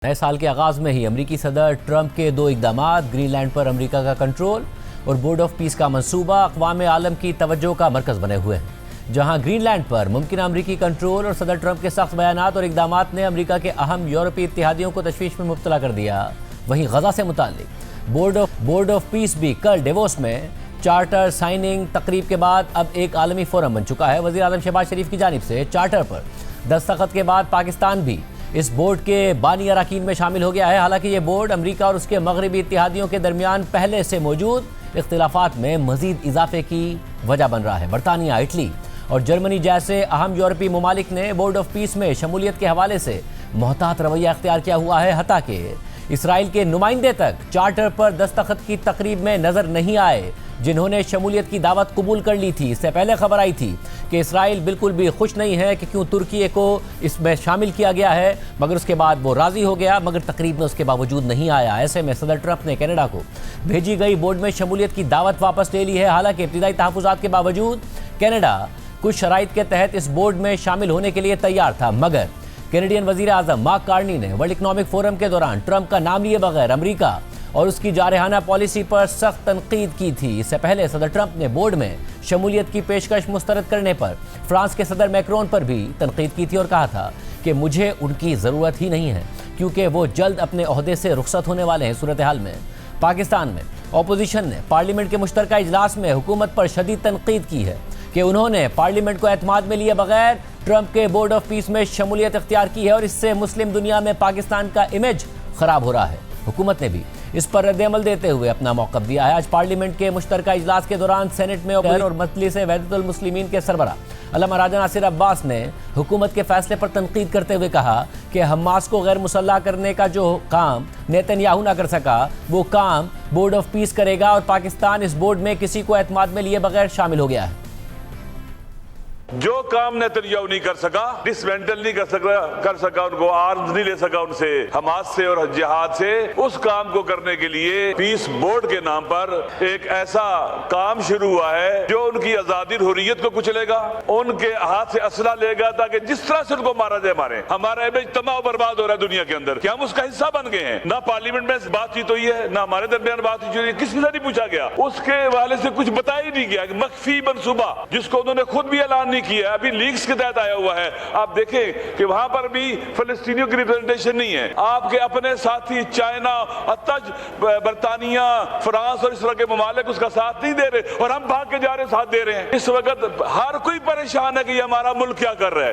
نئے سال کے آغاز میں ہی امریکی صدر ٹرمپ کے دو اقدامات گرین لینڈ پر امریکہ کا کنٹرول اور بورڈ آف پیس کا منصوبہ اقوام عالم کی توجہ کا مرکز بنے ہوئے ہیں، جہاں گرین لینڈ پر ممکنہ امریکی کنٹرول اور صدر ٹرمپ کے سخت بیانات اور اقدامات نے امریکہ کے اہم یورپی اتحادیوں کو تشویش میں مبتلا کر دیا، وہیں غزہ سے متعلق بورڈ آف پیس بھی کل ڈیووس میں چارٹر سائننگ تقریب کے بعد اب ایک عالمی فورم بن چکا ہے۔ وزیر اعظم شہباز شریف کی جانب سے چارٹر پر دستخط کے بعد پاکستان بھی اس بورڈ کے بانی اراکین میں شامل ہو گیا ہے۔ حالانکہ یہ بورڈ امریکہ اور اس کے مغربی اتحادیوں کے درمیان پہلے سے موجود اختلافات میں مزید اضافے کی وجہ بن رہا ہے۔ برطانیہ، اٹلی اور جرمنی جیسے اہم یورپی ممالک نے بورڈ آف پیس میں شمولیت کے حوالے سے محتاط رویہ اختیار کیا ہوا ہے، حتیٰ کہ اسرائیل کے نمائندے تک چارٹر پر دستخط کی تقریب میں نظر نہیں آئے، جنہوں نے شمولیت کی دعوت قبول کر لی تھی۔ اس سے پہلے خبر آئی تھی کہ اسرائیل بالکل بھی خوش نہیں ہے کہ کیوں ترکی کو اس میں شامل کیا گیا ہے، مگر اس کے بعد وہ راضی ہو گیا، مگر تقریب میں اس کے باوجود نہیں آیا۔ ایسے میں صدر ٹرمپ نے کینیڈا کو بھیجی گئی بورڈ میں شمولیت کی دعوت واپس لے لی ہے۔ حالانکہ ابتدائی تحفظات کے باوجود کینیڈا کچھ شرائط کے تحت اس بورڈ میں شامل ہونے کے لیے تیار تھا، مگر کینیڈین وزیر اعظم مارک کارنی نے ورلڈ اکنامک فورم کے دوران ٹرمپ کا نام لیے بغیر امریکہ اور اس کی جارحانہ پالیسی پر سخت تنقید کی تھی۔ اس سے پہلے صدر ٹرمپ نے بورڈ میں شمولیت کی پیشکش مسترد کرنے پر فرانس کے صدر میکرون پر بھی تنقید کی تھی اور کہا تھا کہ مجھے ان کی ضرورت ہی نہیں ہے کیونکہ وہ جلد اپنے عہدے سے رخصت ہونے والے ہیں۔ صورتحال میں پاکستان میں اپوزیشن نے پارلیمنٹ کے مشترکہ اجلاس میں حکومت پر شدید تنقید کی ہے کہ انہوں نے پارلیمنٹ کو اعتماد میں لیے بغیر ٹرمپ کے بورڈ آف پیس میں شمولیت اختیار کی ہے اور اس سے مسلم دنیا میں پاکستان کا امیج خراب ہو رہا ہے۔ حکومت نے بھی اس پر رد عمل دیتے ہوئے اپنا موقف دیا ہے۔ آج پارلیمنٹ کے مشترکہ اجلاس کے دوران سینٹ میں اور مجلس وحدت المسلمین کے سربراہ علامہ راجہ ناصر عباس نے حکومت کے فیصلے پر تنقید کرتے ہوئے کہا کہ حماس کو غیر مسلح کرنے کا جو کام نیتن یاہو نہ کر سکا، وہ کام بورڈ آف پیس کرے گا اور پاکستان اس بورڈ میں کسی کو اعتماد میں لیے بغیر شامل ہو گیا ہے۔ جو کام نیتن یاہو نہیں کر سکا، ڈسمینٹل نہیں کر سکا ان کو آرمز نہیں لے سکا ان سے، حماس سے اور جہاد سے، اس کام کو کرنے کے لیے پیس بورڈ کے نام پر ایک ایسا کام شروع ہوا ہے جو ان کی آزادی اور حریت کو کچلے گا، ان کے ہاتھ سے اسلحہ لے گا تاکہ جس طرح سے ان کو مارا جائے مارے۔ ہمارا امیج تباہ و برباد ہو رہا ہے دنیا کے اندر کہ ہم اس کا حصہ بن گئے ہیں۔ نہ پارلیمنٹ میں بات چیت ہوئی ہے، نہ ہمارے درمیان بات چیت ہوئی ہے، کسی سے نہیں پوچھا گیا، اس کے حوالے سے کچھ بتایا ہی نہیں گیا۔ مخفی منصوبہ جس کو انہوں نے خود بھی اعلان نہیں کیا ہے، ابھی لیگز کے تحت آیا ہوا ہے۔ آپ دیکھیں کہ وہاں پر بھی فلسطینیوں کی ریپرزنٹیشن نہیں ہے۔ آپ کے اپنے ساتھی چائنا، برطانیہ، فرانس اور اس طرح کے ممالک اس کا ساتھ نہیں دے رہے اور ہم بھاگ کے جا رہے ساتھ دے رہے ہیں۔ اس وقت ہر کوئی پریشان ہے کہ یہ ہمارا ملک کیا کر رہا ہے۔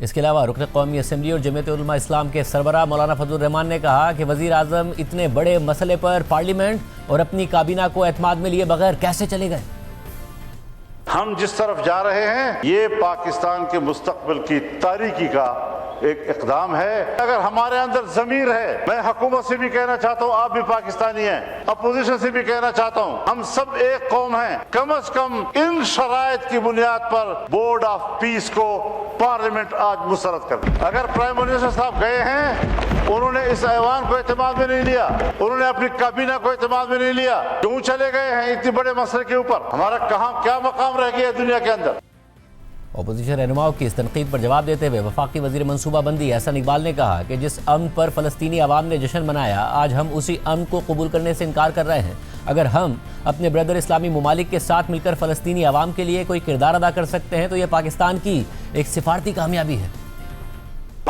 اس کے علاوہ رکن قومی اسمبلی اور جمعیت علماء اسلام کے سربراہ مولانا فضل الرحمان نے کہا کہ وزیر اعظم اتنے بڑے مسئلے پر پارلیمنٹ اور اپنی کابینہ کو اعتماد میں لیے بغیر کیسے چلے گئے؟ ہم جس طرف جا رہے ہیں یہ پاکستان کے مستقبل کی تاریکی کا ایک اقدام ہے۔ اگر ہمارے اندر ضمیر ہے، میں حکومت سے بھی کہنا چاہتا ہوں آپ بھی پاکستانی ہیں، اپوزیشن سے بھی کہنا چاہتا ہوں ہم سب ایک قوم ہیں، کم از کم ان شرائط کی بنیاد پر بورڈ آف پیس کو پارلیمنٹ آج مسترد کر دیا۔ اگر پرائم منسٹر صاحب گئے ہیں، انہوں نے اس ایوان کو اعتماد میں نہیں لیا، انہوں نے اپنی کابینہ کو اعتماد میں نہیں لیا، کیوں چلے گئے ہیں اتنے بڑے مسئلے کے اوپر؟ ہمارا کہاں کیا مقام رہ گیا ہے دنیا کے اندر؟ اپوزیشن رہنماؤں کی اس تنقید پر جواب دیتے ہوئے وفاقی وزیر منصوبہ بندی احسن اقبال نے کہا کہ جس امن پر فلسطینی عوام نے جشن منایا، آج ہم اسی امن کو قبول کرنے سے انکار کر رہے ہیں۔ اگر ہم اپنے بردر اسلامی ممالک کے ساتھ مل کر فلسطینی عوام کے لیے کوئی کردار ادا کر سکتے ہیں تو یہ پاکستان کی ایک سفارتی کامیابی ہے۔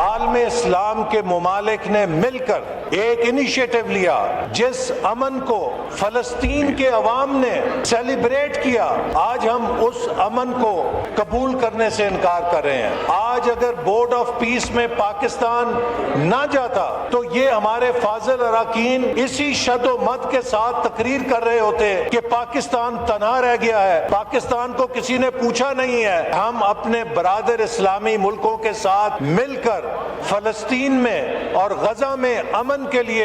عالم اسلام کے ممالک نے مل کر ایک انیشیٹو لیا، جس امن کو فلسطین کے عوام نے سیلیبریٹ کیا، آج ہم اس امن کو قبول کرنے سے انکار کر رہے ہیں۔ آج اگر بورڈ آف پیس میں پاکستان نہ جاتا تو یہ ہمارے فاضل اراکین اسی شد و مد کے ساتھ تقریر کر رہے ہوتے کہ پاکستان تنہا رہ گیا ہے، پاکستان کو کسی نے پوچھا نہیں ہے۔ ہم اپنے برادر اسلامی ملکوں کے ساتھ مل کر فلسطین میں اور غزہ میں امن کے لیے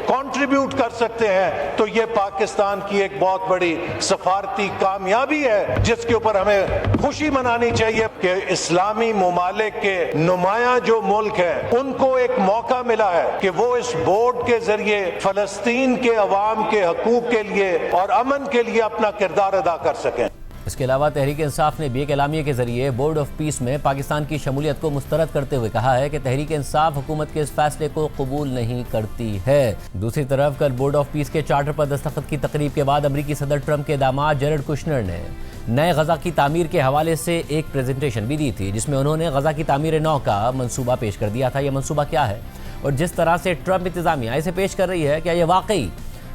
کنٹریبیوٹ کر سکتے ہیں تو یہ پاکستان کی ایک بہت بڑی سفارتی کامیابی ہے، جس کے اوپر ہمیں خوشی منانی چاہیے کہ اسلامی ممالک کے نمایاں جو ملک ہیں ان کو ایک موقع ملا ہے کہ وہ اس بورڈ کے ذریعے فلسطین کے عوام کے حقوق کے لیے اور امن کے لیے اپنا کردار ادا کر سکیں۔ اس کے علاوہ تحریک انصاف نے بھی ایک اعلامیے کے ذریعے بورڈ آف پیس میں پاکستان کی شمولیت کو مسترد کرتے ہوئے کہا ہے کہ تحریک انصاف حکومت کے اس فیصلے کو قبول نہیں کرتی ہے۔ دوسری طرف کل بورڈ آف پیس کے چارٹر پر دستخط کی تقریب کے بعد امریکی صدر ٹرمپ کے داماد جیرڈ کشنر نے نئے غزہ کی تعمیر کے حوالے سے ایک پریزنٹیشن بھی دی تھی، جس میں انہوں نے غزہ کی تعمیر نو کا منصوبہ پیش کر دیا تھا۔ یہ منصوبہ کیا ہے اور جس طرح سے ٹرمپ انتظامیہ اسے پیش کر رہی ہے، کیا یہ واقعی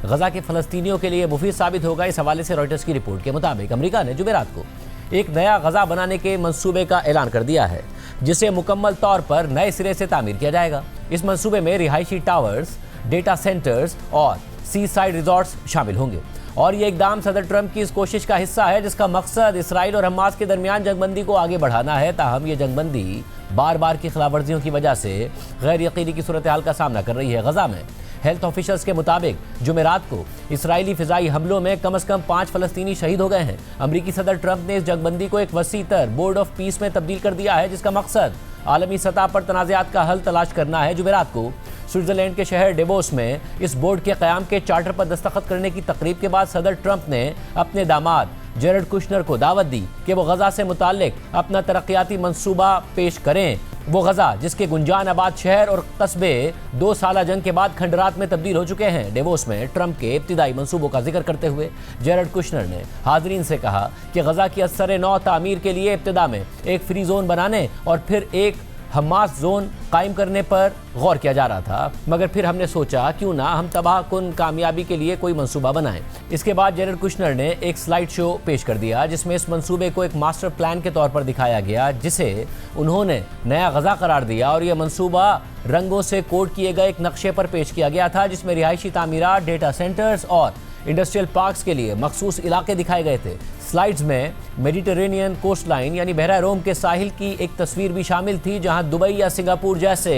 غزہ کے فلسطینیوں کے لیے مفید ثابت ہوگا؟ اس حوالے سے رائٹرز کی رپورٹ کے مطابق امریکہ نے جمعرات کو ایک نیا غزہ بنانے کے منصوبے کا اعلان کر دیا ہے، جسے مکمل طور پر نئے سرے سے تعمیر کیا جائے گا۔ اس منصوبے میں رہائشی ٹاورز، ڈیٹا سینٹرز اور سی سائڈ ریزورٹس شامل ہوں گے، اور یہ اقدام صدر ٹرمپ کی اس کوشش کا حصہ ہے جس کا مقصد اسرائیل اور حماس کے درمیان جنگ بندی کو آگے بڑھانا ہے۔ تاہم یہ جنگ بندی بار بار کی خلاف ورزیوں کی وجہ سے غیر یقینی کی صورتحال کا سامنا کر رہی ہے۔ غزہ میں ہیلتھ آفیشلز کے مطابق جمعرات کو اسرائیلی فضائی حملوں میں کم از کم 5 فلسطینی شہید ہو گئے ہیں۔ امریکی صدر ٹرمپ نے اس جنگ بندی کو ایک وسیع تر بورڈ آف پیس میں تبدیل کر دیا ہے، جس کا مقصد عالمی سطح پر تنازعات کا حل تلاش کرنا ہے۔ جمعرات کو سوئٹزرلینڈ کے شہر ڈیووس میں اس بورڈ کے قیام کے چارٹر پر دستخط کرنے کی تقریب کے بعد صدر ٹرمپ نے اپنے داماد جیرڈ کشنر کو دعوت دی کہ وہ غزہ سے متعلق اپنا ترقیاتی منصوبہ پیش کریں۔ وہ غزہ جس کے گنجان آباد شہر اور قصبے 2 سالہ جنگ کے بعد کھنڈرات میں تبدیل ہو چکے ہیں۔ ڈیووس میں ٹرمپ کے ابتدائی منصوبوں کا ذکر کرتے ہوئے جیرڈ کشنر نے حاضرین سے کہا کہ غزہ کی اثر نو تعمیر کے لیے ابتدا میں ایک فری زون بنانے اور پھر ایک حماس زون قائم کرنے پر غور کیا جا رہا تھا، مگر پھر ہم نے سوچا کیوں نہ ہم تباہ کن کامیابی کے لیے کوئی منصوبہ بنائیں۔ اس کے بعد جیرڈ کشنر نے ایک سلائیڈ شو پیش کر دیا جس میں اس منصوبے کو ایک ماسٹر پلان کے طور پر دکھایا گیا، جسے انہوں نے نیا غزہ قرار دیا، اور یہ منصوبہ رنگوں سے کوڈ کیے گئے ایک نقشے پر پیش کیا گیا تھا جس میں رہائشی تعمیرات، ڈیٹا سینٹرز اور انڈسٹریل پارکس کے لیے مخصوص علاقے دکھائے گئے تھے۔ سلائیڈز میں میڈیٹرینین کوسٹ لائن یعنی بحیرہ روم کے ساحل کی ایک تصویر بھی شامل تھی، جہاں دبئی یا سنگاپور جیسے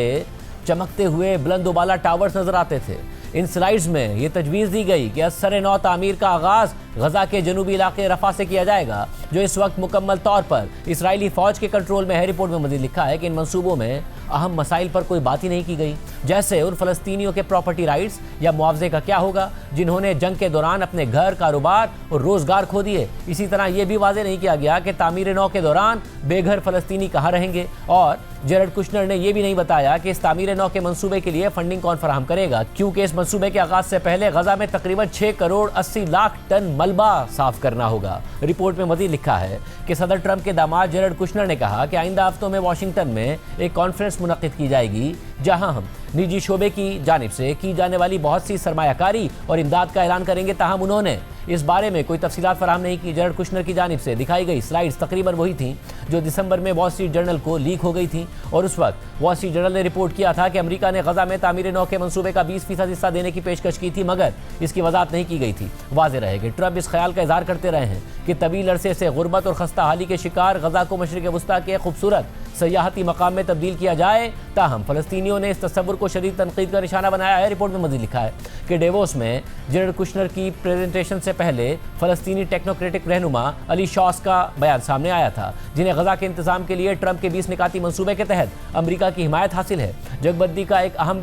چمکتے ہوئے بلند و بالا ٹاورز نظر آتے تھے۔ ان سلائیڈز میں یہ تجویز دی گئی کہ اثر نو تعمیر کا آغاز غزہ کے جنوبی علاقے رفح سے کیا جائے گا، جو اس وقت مکمل طور پر اسرائیلی فوج کے کنٹرول میں ہے۔ رپورٹ میں مزید لکھا ہے کہ ان منصوبوں میں اہم مسائل پر کوئی بات ہی نہیں کی گئی، جیسے ان فلسطینیوں کے پراپرٹی رائٹس یا معاوضے کا کیا ہوگا جنہوں نے جنگ کے دوران اپنے گھر، کاروبار اور روزگار کھو دیے۔ اسی طرح یہ بھی واضح نہیں کیا گیا کہ تعمیر نو کے دوران بے گھر فلسطینی کہاں رہیں گے، اور جیرڈ کشنر نے یہ بھی نہیں بتایا کہ اس تعمیر نو کے منصوبے کے لیے فنڈنگ کون فراہم کرے گا، کیونکہ اس منصوبے کے آغاز سے پہلے غزہ میں تقریباً 6 کروڑ 80 لاکھ ٹن ملبہ صاف کرنا ہوگا۔ رپورٹ میں مزید لکھا ہے کہ صدر ٹرمپ کے داماد جیرڈ کشنر نے کہا کہ آئندہ ہفتوں میں واشنگٹن میں ایک کانفرنس منعقد کی جائے گی، جہاں ہم نجی شعبے کی جانب سے کی جانے والی بہت سی سرمایہ کاری اور امداد کا اعلان کریں گے۔ تاہم انہوں نے اس بارے میں کوئی تفصیلات فراہم نہیں کی۔ جیرڈ کشنر کی جانب سے دکھائی گئی سلائیڈز تقریباً وہی تھیں جو دسمبر میں وال اسٹریٹ جرنل کو لیک ہو گئی تھیں، اور اس وقت وال اسٹریٹ جرنل نے رپورٹ کیا تھا کہ امریکہ نے غزہ میں تعمیر نو کے منصوبے کا 20% حصہ دینے کی پیشکش کی تھی، مگر اس کی وضاحت نہیں کی گئی تھی۔ واضح رہے کہ ٹرمپ اس خیال کا اظہار کرتے رہے ہیں کہ طویل عرصے سے غربت اور خستہ حالی کے شکار غزہ کو مشرق وسطیٰ کے خوبصورت سیاحتی مقام میں تبدیل کیا جائے، تاہم فلسطینیوں نے اس تصور کو شدید تنقید کا نشانہ بنایا ہے۔ رپورٹ میں مزید لکھا ہے کہ ڈیووس میں جیرڈ کشنر کی پریزنٹیشن سے پہلے فلسطینی ٹیکنوکریٹک رہنما علی شاس کا بیان سامنے آیا تھا، جنہیں غزہ کے انتظام کے لیے ٹرمپ کے 20 نکاتی منصوبے کے تحت امریکہ کی حمایت حاصل ہے۔ جنگ بندی کا ایک اہم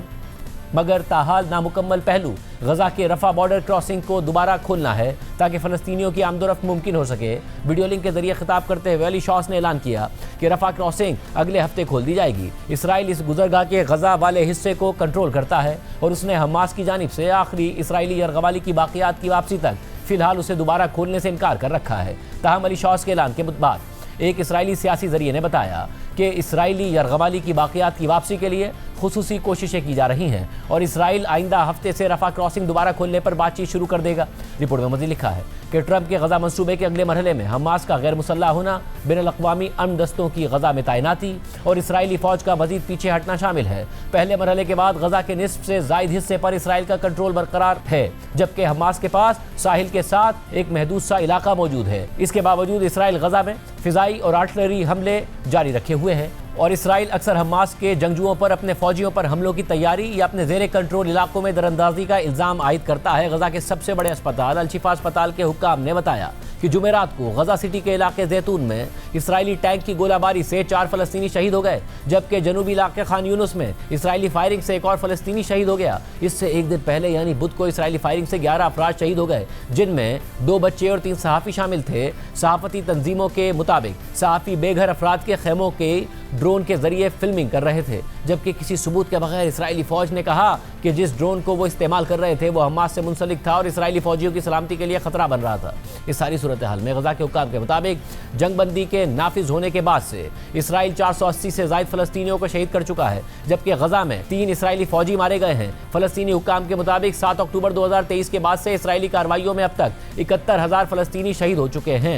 مگر تاحال نامکمل پہلو غزہ کے رفح بارڈر کراسنگ کو دوبارہ کھولنا ہے تاکہ فلسطینیوں کی آمد و رفت ممکن ہو سکے۔ ویڈیو لنک کے ذریعے خطاب کرتے ہوئے علی شاس نے اعلان کیا کہ رفح کراسنگ اگلے ہفتے کھول دی جائے گی۔ اسرائیل اس گزرگاہ کے غزہ والے حصے کو کنٹرول کرتا ہے، اور اس نے حماس کی جانب سے آخری اسرائیلی یرغمالی کی باقیات کی واپسی تک فی الحال اسے دوبارہ کھولنے سے انکار کر رکھا ہے۔ تاہم علی شاس کے اعلان کے بعد ایک اسرائیلی سیاسی ذریعے نے بتایا کہ اسرائیلی یرغمالی کی باقیات کی واپسی کے لیے خصوصی کوششیں کی جا رہی ہیں، اور اسرائیل آئندہ ہفتے سے رفح کراسنگ دوبارہ کھولنے پر بات چیت شروع کر دے گا۔ رپورٹ میں مزید لکھا ہے کہ ٹرمپ کے غزہ منصوبے کے اگلے مرحلے میں حماس کا غیر مسلح ہونا، بین الاقوامی امن دستوں کی غزہ میں تعیناتی اور اسرائیلی فوج کا مزید پیچھے ہٹنا شامل ہے۔ پہلے مرحلے کے بعد غزہ کے نصف سے زائد حصے پر اسرائیل کا کنٹرول برقرار ہے، جبکہ حماس کے پاس ساحل کے ساتھ ایک محدود سا علاقہ موجود ہے۔ اس کے باوجود اسرائیل غزہ میں فضائی اور آرٹلری حملے جاری رکھے ہوئے ہیں، اور اسرائیل اکثر حماس کے جنگجوؤں پر اپنے فوجیوں پر حملوں کی تیاری یا اپنے زیر کنٹرول علاقوں میں دراندازی کا الزام عائد کرتا ہے۔ غزہ کے سب سے بڑے اسپتال الشفا اسپتال کے حکام نے بتایا کہ جمعرات کو غزہ سٹی کے علاقے زیتون میں اسرائیلی ٹینک کی گولہ باری سے 4 فلسطینی شہید ہو گئے، جبکہ جنوبی علاقے خان یونس میں اسرائیلی فائرنگ سے ایک اور فلسطینی شہید ہو گیا۔ اس سے ایک دن پہلے یعنی بدھ کو اسرائیلی فائرنگ سے 11 افراد شہید ہو گئے، جن میں 2 بچے اور 3 صحافی شامل تھے۔ صحافتی تنظیموں کے مطابق صحافی بے گھر افراد کے خیموں کے ڈرون کے ذریعے فلمنگ کر رہے تھے، جبکہ کسی ثبوت کے بغیر اسرائیلی فوج نے کہا کہ جس ڈرون کو وہ استعمال کر رہے تھے وہ حماس سے منسلک تھا اور اسرائیلی فوجیوں کی سلامتی کے لیے خطرہ بن رہا تھا۔ اس ساری صورتحال میں غزہ کے حکام کے مطابق جنگ بندی کے نافذ ہونے کے بعد سے اسرائیل 480 سے زائد فلسطینیوں کو شہید کر چکا ہے، جبکہ غزہ میں 3 اسرائیلی فوجی مارے گئے ہیں۔ فلسطینی حکام کے مطابق 7 اکتوبر 2023 کے بعد سے اسرائیلی کارروائیوں میں اب تک 71,000 فلسطینی شہید ہو چکے ہیں۔